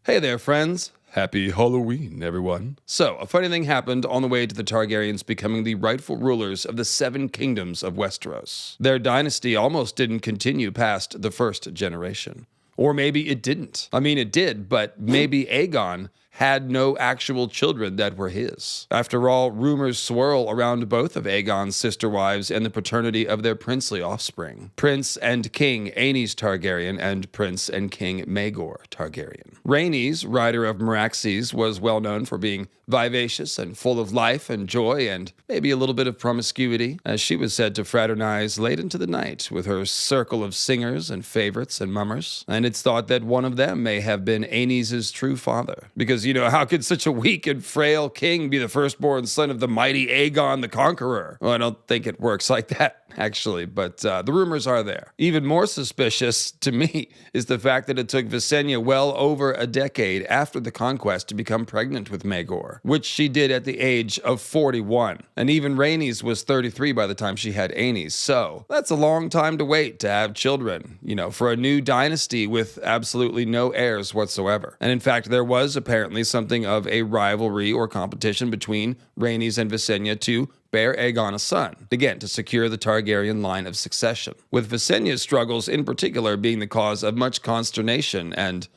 Hey there, friends. Happy Halloween, everyone. So, a funny thing happened on the way to the Targaryens becoming the rightful rulers of the 7 kingdoms of Westeros. Their dynasty almost didn't continue past the first generation. Or maybe it didn't. I mean, it did, but maybe Aegon had no actual children that were his. After all, rumors swirl around both of Aegon's sister wives and the paternity of their princely offspring, Prince and King Aenys Targaryen and Prince and King Maegor Targaryen. Rhaenys, rider of Meraxes, was well known for being vivacious and full of life and joy and maybe a little bit of promiscuity, as she was said to fraternize late into the night with her circle of singers and favorites and mummers. And it's thought that one of them may have been Aenys' true father, because how could such a weak and frail king be the firstborn son of the mighty Aegon the Conqueror? Well, I don't think it works like that, actually, but the rumors are there. Even more suspicious to me is the fact that it took Visenya well over a decade after the conquest to become pregnant with Maegor, which she did at the age of 41. And even Rhaenys was 33 by the time she had Aenys, so that's a long time to wait to have children, for a new dynasty with absolutely no heirs whatsoever. And in fact, there was apparently something of a rivalry or competition between Rhaenys and Visenya to bear Aegon a son, again, to secure the Targaryen line of succession, with Visenya's struggles in particular being the cause of much consternation and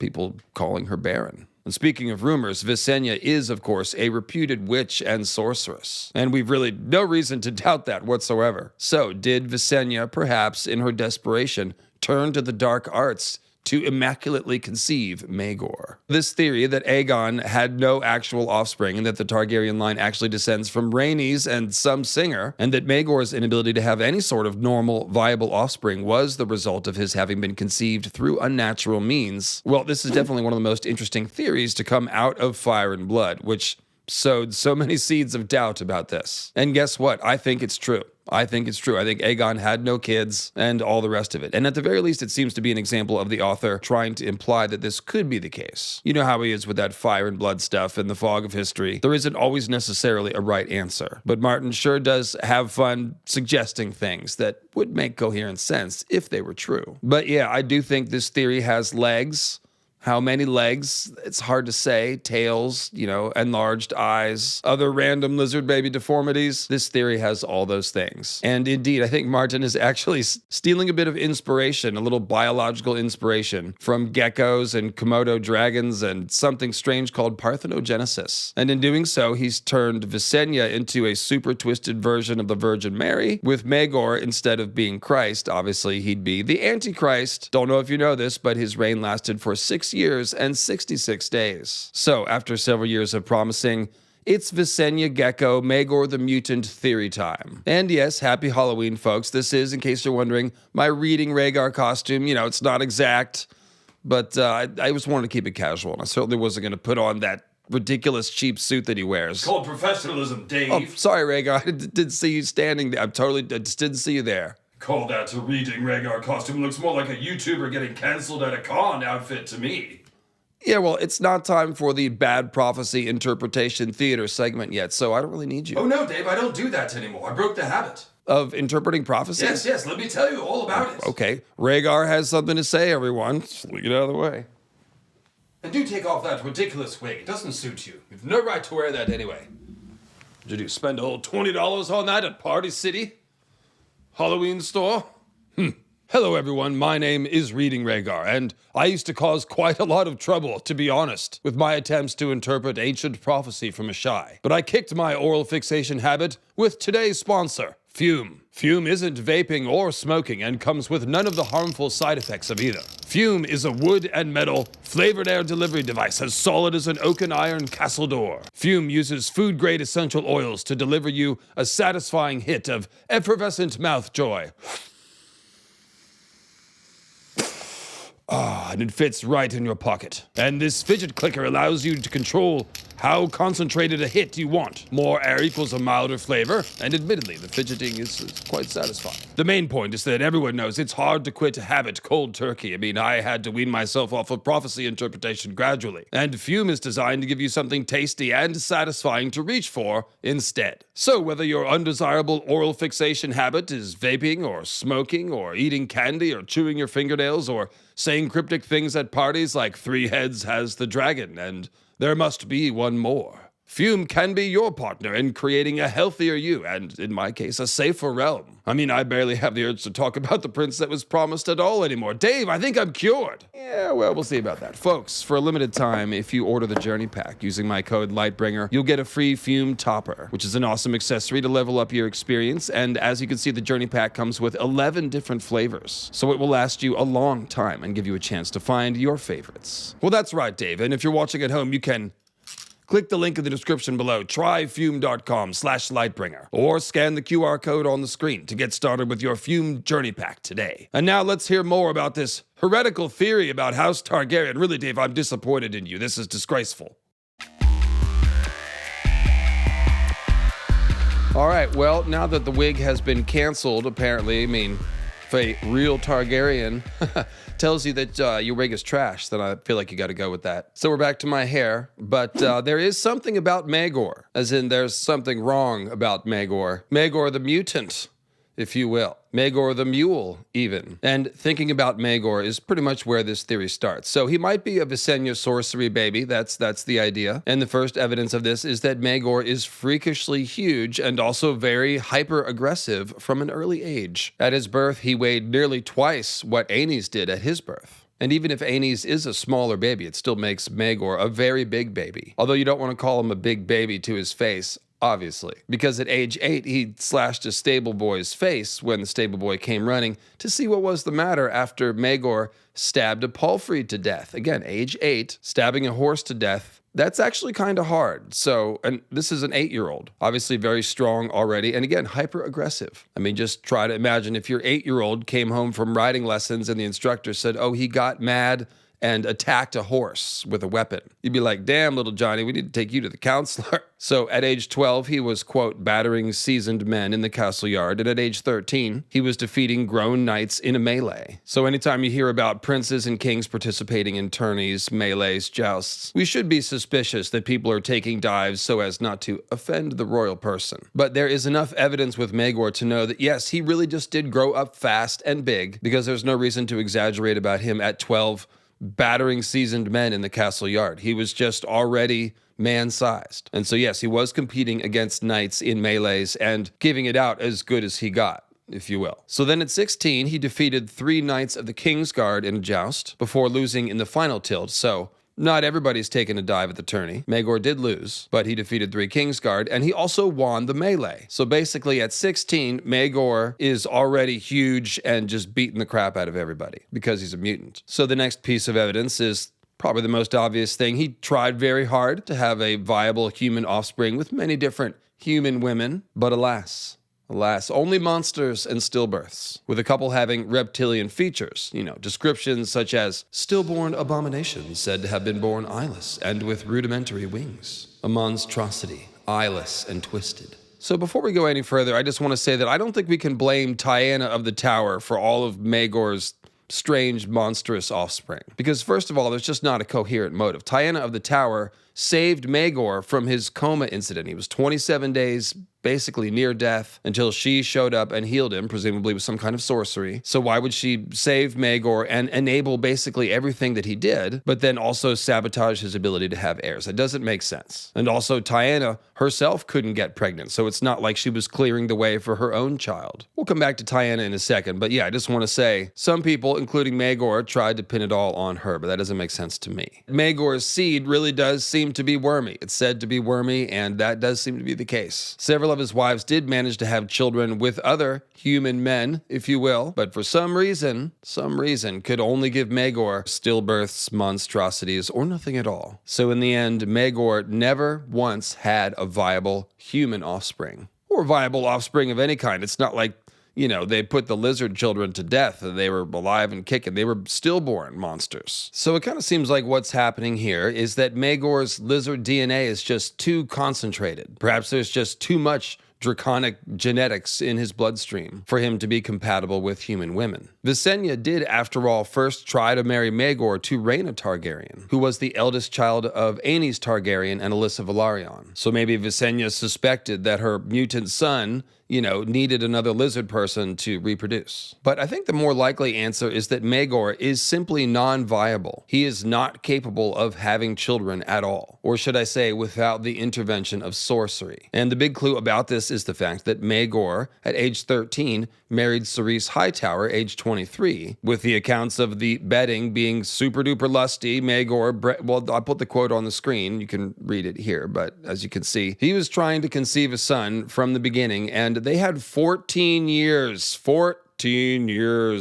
people calling her barren. And speaking of rumors, Visenya is, of course, a reputed witch and sorceress, and we've really no reason to doubt that whatsoever. So, did Visenya, perhaps in her desperation, turn to the dark arts to immaculately conceive Maegor? This theory that Aegon had no actual offspring and that the Targaryen line actually descends from Rhaenys and some singer, and that Maegor's inability to have any sort of normal, viable offspring was the result of his having been conceived through unnatural means. Well, this is definitely one of the most interesting theories to come out of Fire and Blood, which sowed so many seeds of doubt about this. And guess what? I think it's true. I think Aegon had no kids and all the rest of it. And at the very least, it seems to be an example of the author trying to imply that this could be the case. You know how he is with that Fire and Blood stuff and the fog of history. There isn't always necessarily a right answer. But Martin sure does have fun suggesting things that would make coherent sense if they were true. But yeah, I do think this theory has legs. How many legs? It's hard to say. Tails, enlarged eyes, other random lizard baby deformities. This theory has all those things. And indeed, I think Martin is actually stealing a bit of inspiration, a little biological inspiration, from geckos and Komodo dragons and something strange called Parthenogenesis. And in doing so, he's turned Visenya into a super twisted version of the Virgin Mary, with Maegor, instead of being Christ, obviously he'd be the Antichrist. Don't know if you know this, but his reign lasted for 6 years and 66 days. So, after several years of promising, it's Visenya Gecko Maegor the Mutant theory time. And yes, happy Halloween, folks. This is, in case you're wondering, my reading Rhaegar costume. It's not exact, but I just wanted to keep it casual. And I certainly wasn't going to put on that ridiculous cheap suit that he wears. It's called professionalism, Dave. Oh, sorry, Rhaegar. I didn't see you standing there. I just didn't see you there. Call that a reading Rhaegar costume. Looks more like a YouTuber getting canceled at a con outfit to me. Yeah, well, it's not time for the bad prophecy interpretation theater segment yet, so I don't really need you. Oh no, Dave, I don't do that anymore. I broke the habit. Of interpreting prophecy? Yes, let me tell you all about it. Okay, Rhaegar has something to say, everyone. Just get out of the way. And do take off that ridiculous wig. It doesn't suit you. You've no right to wear that anyway. Did you spend a whole $20 on that at Party City? Halloween store? Hello, everyone. My name is Reading Rhaegar, and I used to cause quite a lot of trouble, to be honest, with my attempts to interpret ancient prophecy from a shy. But I kicked my oral fixation habit with today's sponsor, Fume. Fume isn't vaping or smoking and comes with none of the harmful side effects of either. Fume is a wood and metal flavored air delivery device as solid as an oak and iron castle door. Fume uses food-grade essential oils to deliver you a satisfying hit of effervescent mouth joy. And it fits right in your pocket. And this fidget clicker allows you to control how concentrated a hit you want. More air equals a milder flavor, and admittedly, the fidgeting is quite satisfying. The main point is that everyone knows it's hard to quit a habit cold turkey. I mean, I had to wean myself off of prophecy interpretation gradually. And Fume is designed to give you something tasty and satisfying to reach for instead. So whether your undesirable oral fixation habit is vaping or smoking or eating candy or chewing your fingernails or saying cryptic things at parties like 3 heads has the dragon and there must be one more. Fume can be your partner in creating a healthier you, and in my case, a safer realm. I mean, I barely have the urge to talk about the prince that was promised at all anymore. Dave, I think I'm cured. Yeah, well, we'll see about that. Folks, for a limited time, if you order the Journey Pack using my code Lightbringer, you'll get a free Fume Topper, which is an awesome accessory to level up your experience. And as you can see, the Journey Pack comes with 11 different flavors. So it will last you a long time and give you a chance to find your favorites. Well, that's right, Dave. And if you're watching at home, you can click the link in the description below, tryfume.com/Lightbringer, or scan the QR code on the screen to get started with your Fume Journey Pack today. And now let's hear more about this heretical theory about House Targaryen. Really, Dave, I'm disappointed in you. This is disgraceful. All right, well, now that the wig has been canceled, apparently, I mean, if a real Targaryen tells you that your wig is trash, then I feel like you got to go with that. So we're back to my hair, but there is something about Maegor, as in there's something wrong about Maegor. Maegor the mutant, if you will. Maegor the mule, even. And thinking about Maegor is pretty much where this theory starts. So he might be a Visenya sorcery baby, that's the idea. And the first evidence of this is that Maegor is freakishly huge and also very hyper-aggressive from an early age. At his birth, he weighed nearly twice what Aenys did at his birth. And even if Aenys is a smaller baby, it still makes Maegor a very big baby. Although you don't want to call him a big baby to his face, obviously, because at age 8, he slashed a stable boy's face when the stable boy came running to see what was the matter after Maegor stabbed a palfrey to death. Again, age 8, stabbing a horse to death, that's actually kind of hard. So, and this is an 8-year-old, obviously very strong already, and again, hyper-aggressive. I mean, just try to imagine if your 8-year-old came home from riding lessons and the instructor said, oh, he got mad and attacked a horse with a weapon. You'd be like, damn, little Johnny, we need to take you to the counselor. So at age 12, he was, quote, battering seasoned men in the castle yard. And at age 13, he was defeating grown knights in a melee. So anytime you hear about princes and kings participating in tourneys, melees, jousts, we should be suspicious that people are taking dives so as not to offend the royal person. But there is enough evidence with Maegor to know that, yes, he really just did grow up fast and big, because there's no reason to exaggerate about him at 12 battering seasoned men in the castle yard. He was just already man-sized. And so yes, he was competing against knights in melees and giving it out as good as he got, if you will. So then at 16, he defeated 3 knights of the Kingsguard in a joust before losing in the final tilt. So not everybody's taken a dive at the tourney. Maegor did lose, but he defeated 3 Kingsguard, and he also won the melee. So basically at 16, Maegor is already huge and just beating the crap out of everybody because he's a mutant. So the next piece of evidence is probably the most obvious thing. He tried very hard to have a viable human offspring with many different human women, but alas, only monsters and stillbirths, with a couple having reptilian features, descriptions such as stillborn abomination said to have been born eyeless and with rudimentary wings, a monstrosity, eyeless and twisted. So before we go any further, I just want to say that I don't think we can blame Lyanna of the Tower for all of Maegor's strange, monstrous offspring. Because first of all, there's just not a coherent motive. Lyanna of the Tower saved Maegor from his coma incident. He was 27 days basically near death until she showed up and healed him, presumably with some kind of sorcery. So why would she save Maegor and enable basically everything that he did, but then also sabotage his ability to have heirs? That doesn't make sense. And also Lyanna herself couldn't get pregnant, so it's not like she was clearing the way for her own child. We'll come back to Lyanna in a second, but yeah, I just want to say, some people, including Maegor, tried to pin it all on her, but that doesn't make sense to me. Maegor's seed really does seem to be wormy. It's said to be wormy, and that does seem to be the case. Several of his wives did manage to have children with other human men, if you will, but for some reason, could only give Maegor stillbirths, monstrosities, or nothing at all. So in the end, Maegor never once had a viable human offspring, or viable offspring of any kind. It's not like, they put the lizard children to death. They were alive and kicking. They were stillborn monsters. So it kind of seems like what's happening here is that Maegor's lizard DNA is just too concentrated. Perhaps there's just too much draconic genetics in his bloodstream for him to be compatible with human women. Visenya did, after all, first try to marry Maegor to Rhaena Targaryen, who was the eldest child of Aenys Targaryen and Alyssa Velaryon. So maybe Visenya suspected that her mutant son, needed another lizard person to reproduce. But I think the more likely answer is that Maegor is simply non-viable. He is not capable of having children at all. Or should I say, without the intervention of sorcery. And the big clue about this is the fact that Maegor, at age 13, married Cerys Hightower, age 23, with the accounts of the betting being super duper lusty. Maegor, well, I'll put the quote on the screen. You can read it here, but as you can see, he was trying to conceive a son from the beginning, and they had 14 years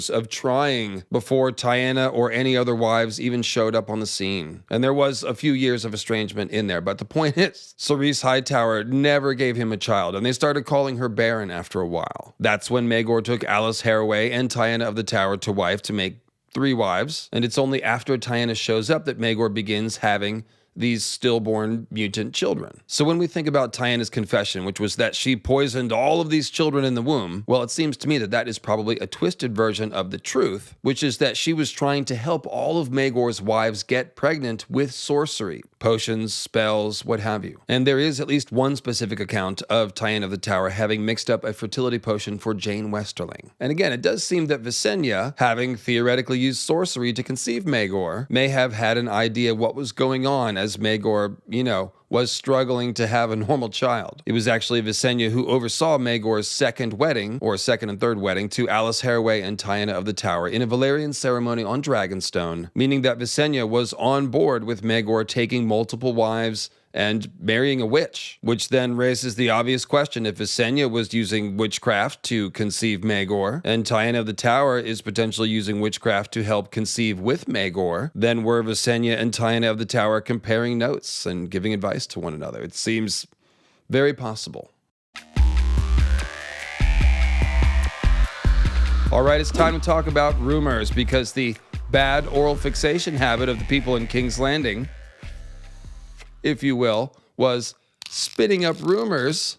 of trying before Tyenna or any other wives even showed up on the scene. And there was a few years of estrangement in there, but the point is, Cerys Hightower never gave him a child, and they started calling her barren after a while. That's when Maegor took Alis Haraway and Tyenna of the Tower to wife to make 3 wives, and it's only after Tyenna shows up that Maegor begins having these stillborn mutant children. So when we think about Tyenna's confession, which was that she poisoned all of these children in the womb, well, it seems to me that that is probably a twisted version of the truth, which is that she was trying to help all of Maegor's wives get pregnant with sorcery, potions, spells, what have you. And there is at least one specific account of Tyenna of the Tower having mixed up a fertility potion for Jane Westerling. And again, it does seem that Visenya, having theoretically used sorcery to conceive Maegor, may have had an idea what was going on as Maegor, was struggling to have a normal child. It was actually Visenya who oversaw Maegor's second and third wedding to Alis Haraway and Tyenna of the Tower in a Valyrian ceremony on Dragonstone, meaning that Visenya was on board with Maegor taking multiple wives and marrying a witch, which then raises the obvious question: if Visenya was using witchcraft to conceive Maegor, and Tyenna of the Tower is potentially using witchcraft to help conceive with Maegor, then were Visenya and Tyenna of the Tower comparing notes and giving advice to one another? It seems very possible. All right, it's time to talk about rumors, because the bad oral fixation habit of the people in King's Landing, if you will, was spinning up rumors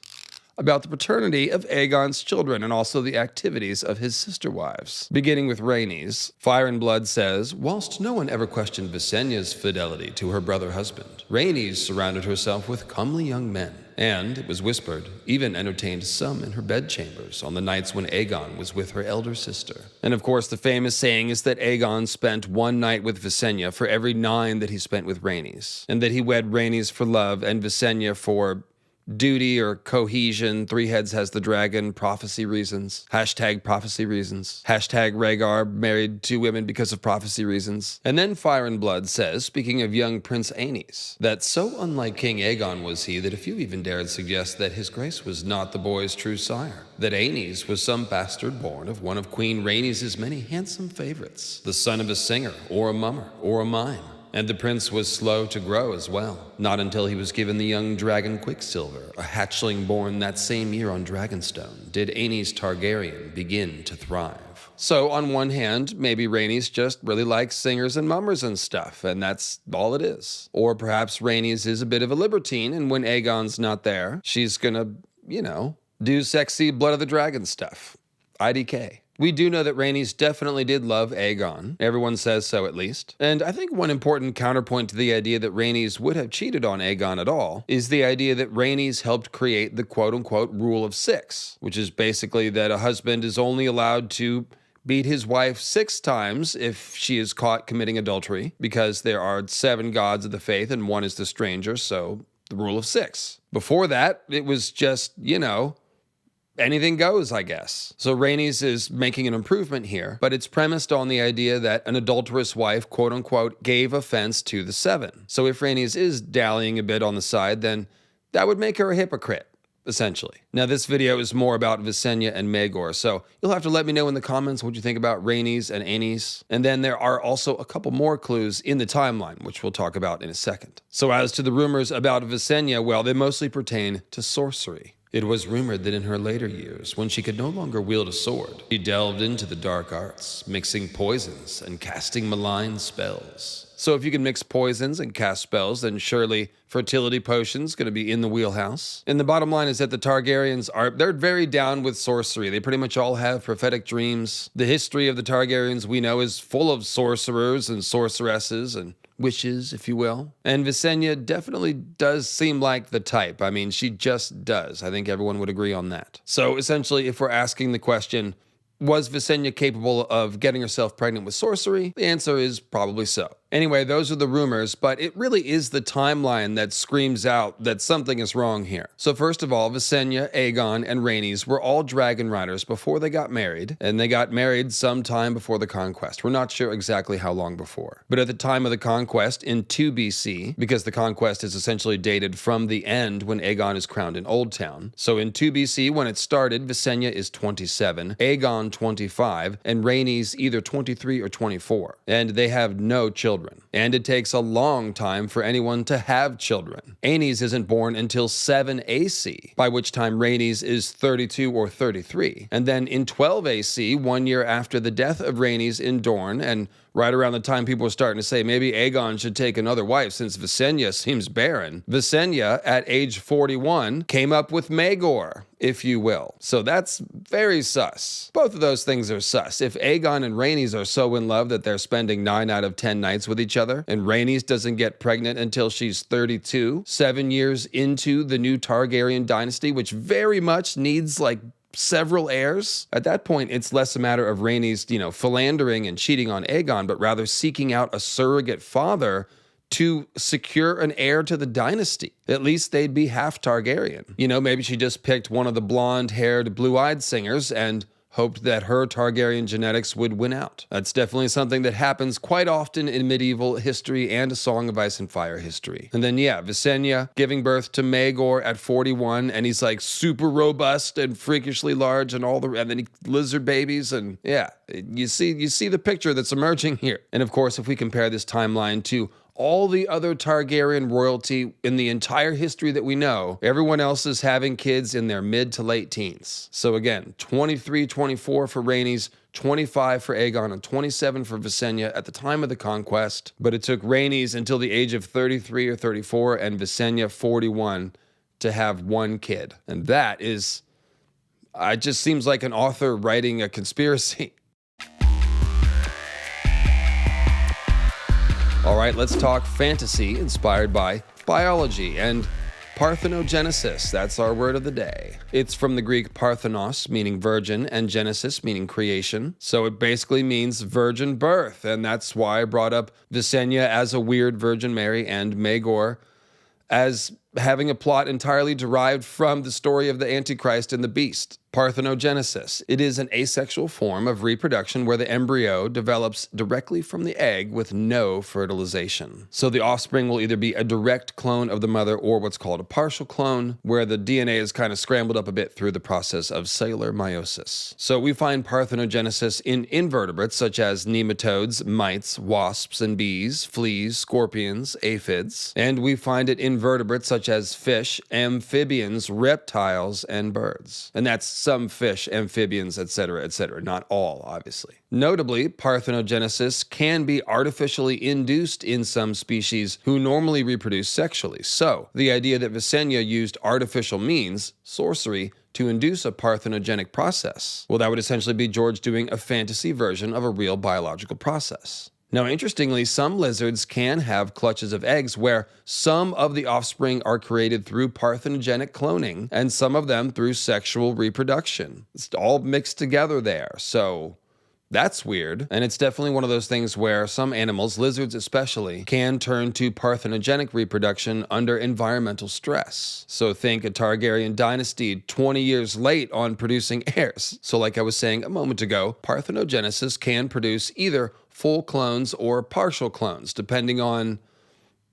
about the paternity of Aegon's children and also the activities of his sister wives. Beginning with Rhaenys, Fire and Blood says, whilst no one ever questioned Visenya's fidelity to her brother husband, Rhaenys surrounded herself with comely young men, and, it was whispered, even entertained some in her bedchambers on the nights when Aegon was with her elder sister. And of course, the famous saying is that Aegon spent 1 night with Visenya for every 9 that he spent with Rhaenys, and that he wed Rhaenys for love and Visenya for duty or cohesion. 3 heads has the dragon, prophecy reasons. #prophecy reasons. Rhaegar married 2 women because of prophecy reasons. And then Fire and Blood says, speaking of young Prince Aenys, that so unlike King Aegon was he that a few even dared suggest that his grace was not the boy's true sire, that Aenys was some bastard born of one of Queen Rhaenys' many handsome favorites, the son of a singer or a mummer or a mime. And the prince was slow to grow as well, not until he was given the young dragon Quicksilver, a hatchling born that same year on Dragonstone, did Aenys Targaryen begin to thrive. So on one hand, maybe Rhaenys just really likes singers and mummers and stuff, and that's all it is. Or perhaps Rhaenys is a bit of a libertine, and when Aegon's not there, she's gonna, do sexy Blood of the Dragon stuff. IDK. We do know that Rhaenys definitely did love Aegon. Everyone says so, at least. And I think one important counterpoint to the idea that Rhaenys would have cheated on Aegon at all is the idea that Rhaenys helped create the quote-unquote rule of 6, which is basically that a husband is only allowed to beat his wife 6 times if she is caught committing adultery, because there are 7 gods of the faith and 1 is the stranger, so the rule of 6. Before that, it was just, anything goes, I guess. So Rhaenys is making an improvement here, but it's premised on the idea that an adulterous wife, quote unquote, gave offense to the 7. So if Rhaenys is dallying a bit on the side, then that would make her a hypocrite, essentially. Now, this video is more about Visenya and Maegor, so you'll have to let me know in the comments what you think about Rhaenys and Aenys. And then there are also a couple more clues in the timeline, which we'll talk about in a second. So as to the rumors about Visenya, well, they mostly pertain to sorcery. It was rumored that in her later years, when she could no longer wield a sword, she delved into the dark arts, mixing poisons and casting malign spells. So if you can mix poisons and cast spells, then surely fertility potions going to be in the wheelhouse. And the bottom line is that the Targaryens they're very down with sorcery. They pretty much all have prophetic dreams. The history of the Targaryens we know is full of sorcerers and sorceresses and wishes, if you will. And Visenya definitely does seem like the type. I mean, she just does. I think everyone would agree on that. So essentially, if we're asking the question, was Visenya capable of getting herself pregnant with sorcery? The answer is probably so. Anyway, those are the rumors, but it really is the timeline that screams out that something is wrong here. So first of all, Visenya, Aegon, and Rhaenys were all dragon riders before they got married, and they got married sometime before the conquest. We're not sure exactly how long before. But at the time of the conquest in 2 BC, because the conquest is essentially dated from the end when Aegon is crowned in Old Town. So in 2 BC, when it started, Visenya is 27, Aegon 25, and Rhaenys either 23 or 24. And they have no children. And it takes a long time for anyone to have children. Aenys isn't born until 7 AC, by which time Rhaenys is 32 or 33. And then in 12 AC, 1 year after the death of Rhaenys in Dorne, and right around the time people were starting to say maybe Aegon should take another wife since Visenya seems barren, Visenya, at age 41, came up with Maegor, if you will. So that's very sus. Both of those things are sus. If Aegon and Rhaenys are so in love that they're spending 9 out of 10 nights with each other, and Rhaenys doesn't get pregnant until she's 32, 7 years into the new Targaryen dynasty, which very much needs like several heirs. At that point, it's less a matter of Rhaenys, philandering and cheating on Aegon, but rather seeking out a surrogate father to secure an heir to the dynasty. At least they'd be half Targaryen. Maybe she just picked one of the blonde-haired, blue-eyed singers and hoped that her Targaryen genetics would win out. That's definitely something that happens quite often in medieval history and A Song of Ice and Fire history. And then, Visenya giving birth to Maegor at 41, and he's like super robust and freakishly large and and then lizard babies, and you see the picture that's emerging here. And of course, if we compare this timeline to all the other Targaryen royalty in the entire history that we know, everyone else is having kids in their mid to late teens. So again, 23, 24 for Rhaenys, 25 for Aegon, and 27 for Visenya at the time of the conquest. But it took Rhaenys until the age of 33 or 34 and Visenya 41 to have one kid. And that is, it just seems like an author writing a conspiracy. All right, let's talk fantasy inspired by biology and Parthenogenesis. That's our word of the day. It's from the Greek parthenos, meaning virgin, and genesis, meaning creation. So it basically means virgin birth, and that's why I brought up Visenya as a weird Virgin Mary and Maegor as having a plot entirely derived from the story of the Antichrist and the Beast. Parthenogenesis. It is an asexual form of reproduction where the embryo develops directly from the egg with no fertilization. So the offspring will either be a direct clone of the mother or what's called a partial clone, where the DNA is kind of scrambled up a bit through the process of cellular meiosis. So we find parthenogenesis in invertebrates such as nematodes, mites, wasps and bees, fleas, scorpions, aphids, and we find it in vertebrates such as fish, amphibians, reptiles, and birds. And that's some fish, amphibians, etc., not all, obviously. Notably, parthenogenesis can be artificially induced in some species who normally reproduce sexually. So, the idea that Visenya used artificial means, sorcery, to induce a parthenogenic process, well, that would essentially be George doing a fantasy version of a real biological process. Now, interestingly, some lizards can have clutches of eggs where some of the offspring are created through parthenogenic cloning and some of them through sexual reproduction. It's all mixed together there, so that's weird. And it's definitely one of those things where some animals, lizards especially, can turn to parthenogenic reproduction under environmental stress. So think a Targaryen dynasty 20 years late on producing heirs. So like I was saying a moment ago, parthenogenesis can produce either full clones or partial clones, depending on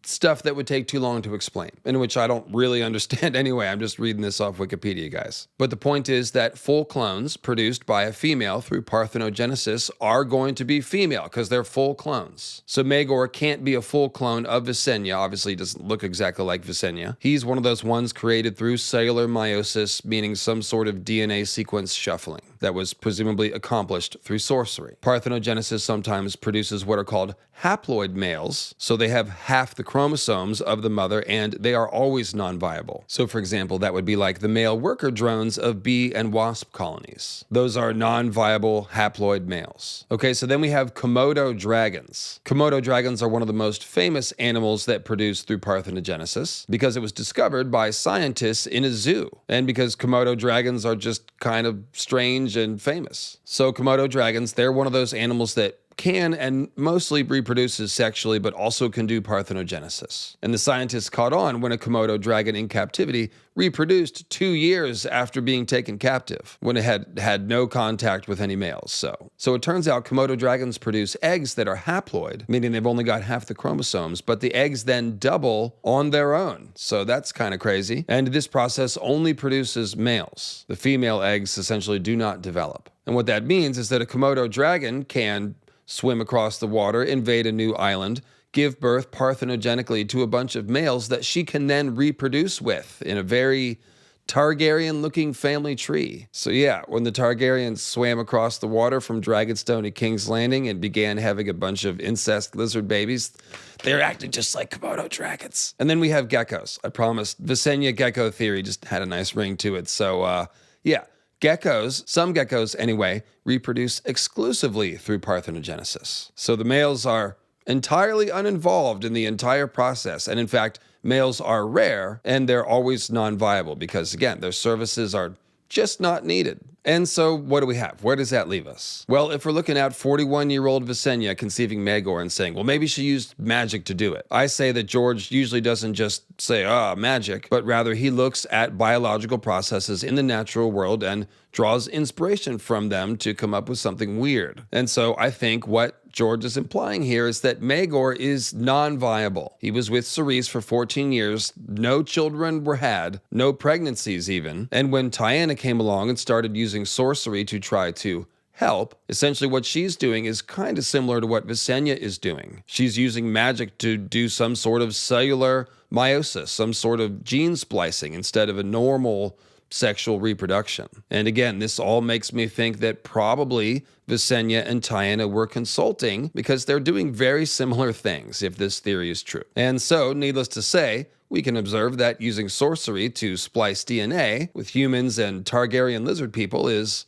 stuff that would take too long to explain, in which I don't really understand anyway. I'm just reading this off Wikipedia, guys. But the point is that full clones produced by a female through parthenogenesis are going to be female because they're full clones. So Maegor can't be a full clone of Visenya. Obviously, he doesn't look exactly like Visenya. He's one of those ones created through cellular meiosis, meaning some sort of DNA sequence shuffling that was presumably accomplished through sorcery. Parthenogenesis sometimes produces what are called haploid males, so they have half the chromosomes of the mother and they are always non-viable. So for example, that would be like the male worker drones of bee and wasp colonies. Those are non-viable haploid males. Okay, so then we have Komodo dragons. Komodo dragons are one of the most famous animals that produce through parthenogenesis because it was discovered by scientists in a zoo and because Komodo dragons are just kind of strange and famous. So Komodo dragons, they're one of those animals that can and mostly reproduces sexually, but also can do parthenogenesis. And the scientists caught on when a Komodo dragon in captivity reproduced 2 years after being taken captive, when it had no contact with any males. So it turns out Komodo dragons produce eggs that are haploid, meaning they've only got half the chromosomes, but the eggs then double on their own. So that's kind of crazy. And this process only produces males. The female eggs essentially do not develop. And what that means is that a Komodo dragon can swim across the water, invade a new island, give birth parthenogenically to a bunch of males that she can then reproduce with in a very Targaryen-looking family tree. So yeah, when the Targaryens swam across the water from Dragonstone to King's Landing and began having a bunch of incest lizard babies, they're acting just like Komodo dragons. And then we have geckos. I promised. Visenya gecko theory just had a nice ring to it. So yeah. Geckos, some geckos anyway, reproduce exclusively through parthenogenesis. So the males are entirely uninvolved in the entire process. And in fact, males are rare and they're always non-viable because, again, their services are just not needed. And so what do we have? Where does that leave us? Well, if we're looking at 41-year-old Visenya conceiving Maegor and saying, well, maybe she used magic to do it. I say that George usually doesn't just say, magic, but rather he looks at biological processes in the natural world and draws inspiration from them to come up with something weird. And so I think what George is implying here is that Maegor is non-viable. He was with Cerise for 14 years, no children were had, no pregnancies even, and when Tyanna came along and started using sorcery to try to help, essentially what she's doing is kind of similar to what Visenya is doing. She's using magic to do some sort of cellular meiosis, some sort of gene splicing instead of a normal sexual reproduction. And again, this all makes me think that probably Visenya and Tyanna were consulting because they're doing very similar things, if this theory is true. And so, needless to say, we can observe that using sorcery to splice DNA with humans and Targaryen lizard people is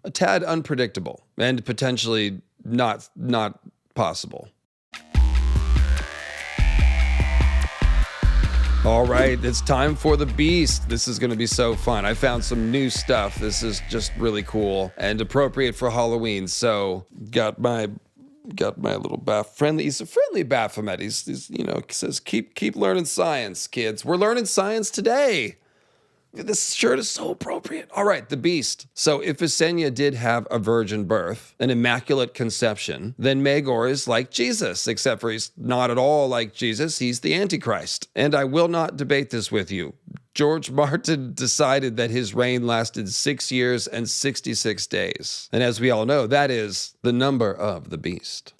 a tad unpredictable and potentially not possible. All right, it's time for the Beast. This is going to be so fun. I found some new stuff. This is just really cool and appropriate for Halloween. So, got my little friendly. He's a friendly Baphomet. He's says keep learning science, kids. We're learning science today. This shirt is so appropriate. All right, the Beast. So if Visenya did have a virgin birth, an immaculate conception, then Maegor is like Jesus, except for he's not at all like Jesus. He's the Antichrist. And I will not debate this with you. George Martin decided that his reign lasted 6 years and 66 days. And as we all know, that is the number of the Beast.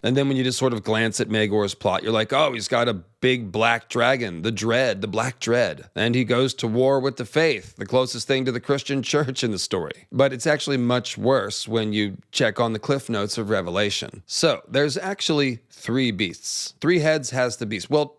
And then when you just sort of glance at Maegor's plot, you're like, oh, he's got a big black dragon, the Black Dread. And he goes to war with the faith, the closest thing to the Christian church in the story. But it's actually much worse when you check on the cliff notes of Revelation. So there's actually 3 beasts. 3 heads has the beast. Well,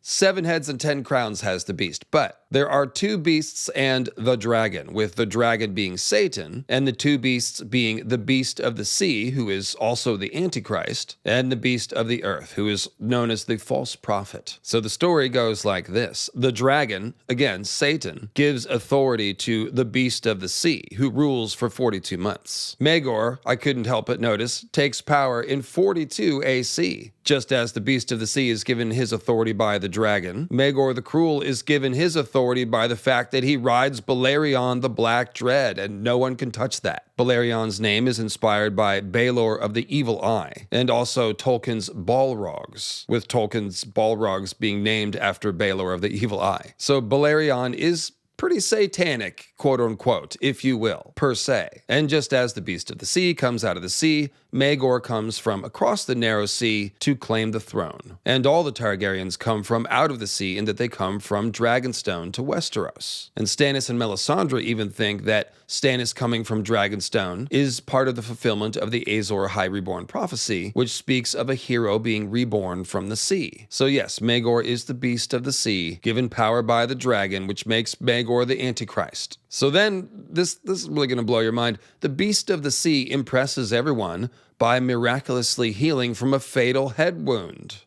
7 heads and 10 crowns has the beast. But there are 2 beasts and the dragon, with the dragon being Satan, and the 2 beasts being the beast of the sea, who is also the Antichrist, and the beast of the earth, who is known as the false prophet. So the story goes like this. The dragon, again, Satan, gives authority to the beast of the sea, who rules for 42 months. Maegor, I couldn't help but notice, takes power in 42 AC. Just as the beast of the sea is given his authority by the dragon, Maegor the Cruel is given his authority authority by the fact that he rides Balerion the Black Dread, and no one can touch that. Balerion's name is inspired by Baelor of the Evil Eye, and also Tolkien's Balrogs, with Tolkien's Balrogs being named after Baelor of the Evil Eye. So Balerion is pretty satanic, quote unquote, if you will, per se. And just as the Beast of the Sea comes out of the sea, Maegor comes from across the narrow sea to claim the throne. And all the Targaryens come from out of the sea in that they come from Dragonstone to Westeros. And Stannis and Melisandre even think that Stannis coming from Dragonstone is part of the fulfillment of the Azor High Reborn prophecy, which speaks of a hero being reborn from the sea. So yes, Maegor is the Beast of the Sea, given power by the dragon, which makes Maegor the Antichrist. So then, this is really going to blow your mind. The Beast of the Sea impresses everyone by miraculously healing from a fatal head wound.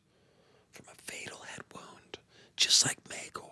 From a fatal head wound. Just like Maegor.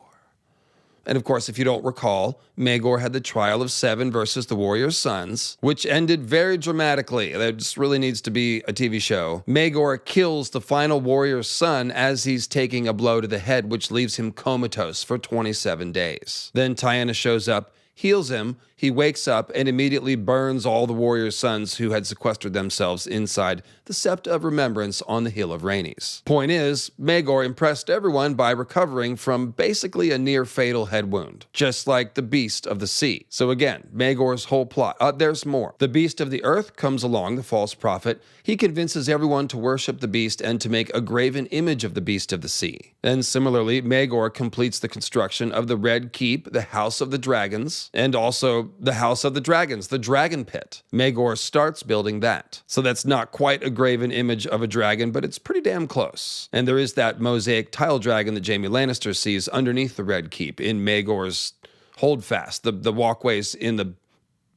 And of course, if you don't recall, Maegor had the trial of 7 versus the warrior's sons, which ended very dramatically. There just really needs to be a TV show. Maegor kills the final warrior's son as he's taking a blow to the head, which leaves him comatose for 27 days. Then Tyenna shows up, heals him, he wakes up and immediately burns all the warrior's sons who had sequestered themselves inside the Sept of Remembrance on the Hill of Rhaenys. Point is, Maegor impressed everyone by recovering from basically a near-fatal head wound, just like the Beast of the Sea. So again, Maegor's whole plot. There's more. The Beast of the Earth comes along, the false prophet. He convinces everyone to worship the beast and to make a graven image of the Beast of the Sea. And similarly, Maegor completes the construction of the Red Keep, the House of the Dragons, and also the House of the Dragons, the Dragon Pit. Maegor starts building that. So that's not quite a graven image of a dragon, but it's pretty damn close. And there is that mosaic tile dragon that Jaime Lannister sees underneath the Red Keep in Maegor's holdfast, the walkways in the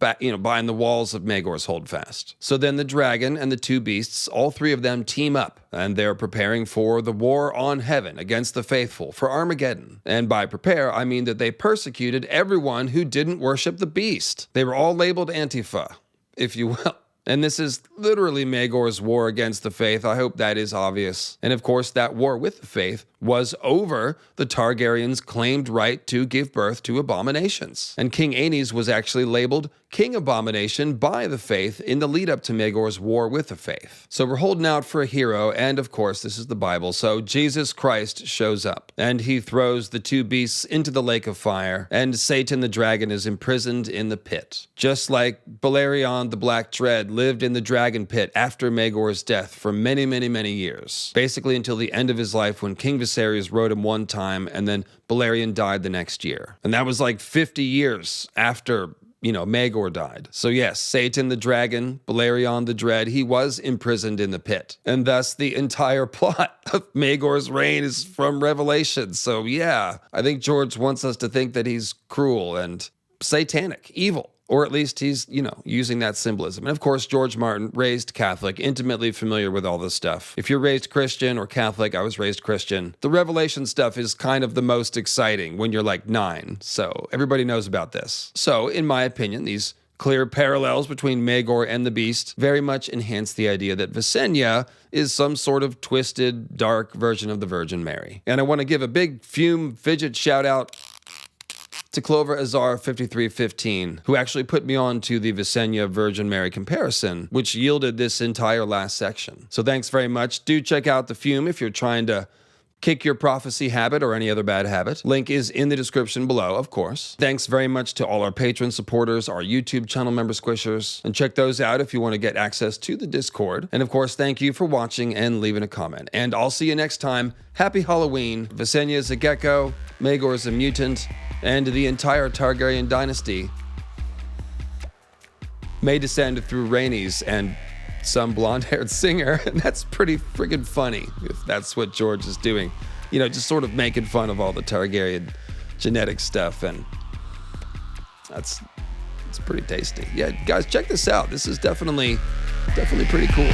behind the walls of Maegor's holdfast. So then the dragon and the 2 beasts, all 3 of them team up, and they're preparing for the war on heaven against the faithful, for Armageddon. And by prepare, I mean that they persecuted everyone who didn't worship the beast. They were all labeled Antifa, if you will. And this is literally Maegor's war against the faith. I hope that is obvious. And of course, that war with the faith was over the Targaryens' claimed right to give birth to abominations. And King Aenys was actually labeled King Abomination by the faith in the lead up to Maegor's war with the faith. So we're holding out for a hero, and of course, this is the Bible, so Jesus Christ shows up, and he throws the 2 beasts into the lake of fire, and Satan the dragon is imprisoned in the pit. Just like Balerion the Black Dread lived in the dragon pit after Maegor's death for many, many, many years. Basically until the end of his life when King Viserys rode him one time, and then Balerion died the next year. And that was like 50 years after Maegor died. So yes, Satan the dragon, Balerion the Dread, he was imprisoned in the pit. And thus the entire plot of Maegor's reign is from Revelation. So yeah, I think George wants us to think that he's cruel and satanic, evil. Or at least he's, using that symbolism. And of course, George Martin, raised Catholic, intimately familiar with all this stuff. If you're raised Christian or Catholic, I was raised Christian, the Revelation stuff is kind of the most exciting when you're like 9. So everybody knows about this. So in my opinion, these clear parallels between Maegor and the Beast very much enhance the idea that Visenya is some sort of twisted, dark version of the Virgin Mary. And I want to give a big fume fidget shout out to Clover Azar 5315, who actually put me on to the Visenya Virgin Mary comparison, which yielded this entire last section. So thanks very much. Do check out the Fume if you're trying to kick your prophecy habit or any other bad habit. Link is in the description below, of course. Thanks very much to all our Patreon supporters, our YouTube channel member squishers, and check those out if you want to get access to the Discord. And of course, thank you for watching and leaving a comment. And I'll see you next time. Happy Halloween. Visenya is a gecko, Maegor is a mutant, and the entire Targaryen dynasty may descend through Rhaenys and some blonde-haired singer, and that's pretty friggin' funny if that's what George is doing. Just sort of making fun of all the Targaryen genetic stuff, and it's pretty tasty. Yeah, guys, check this out. This is definitely pretty cool.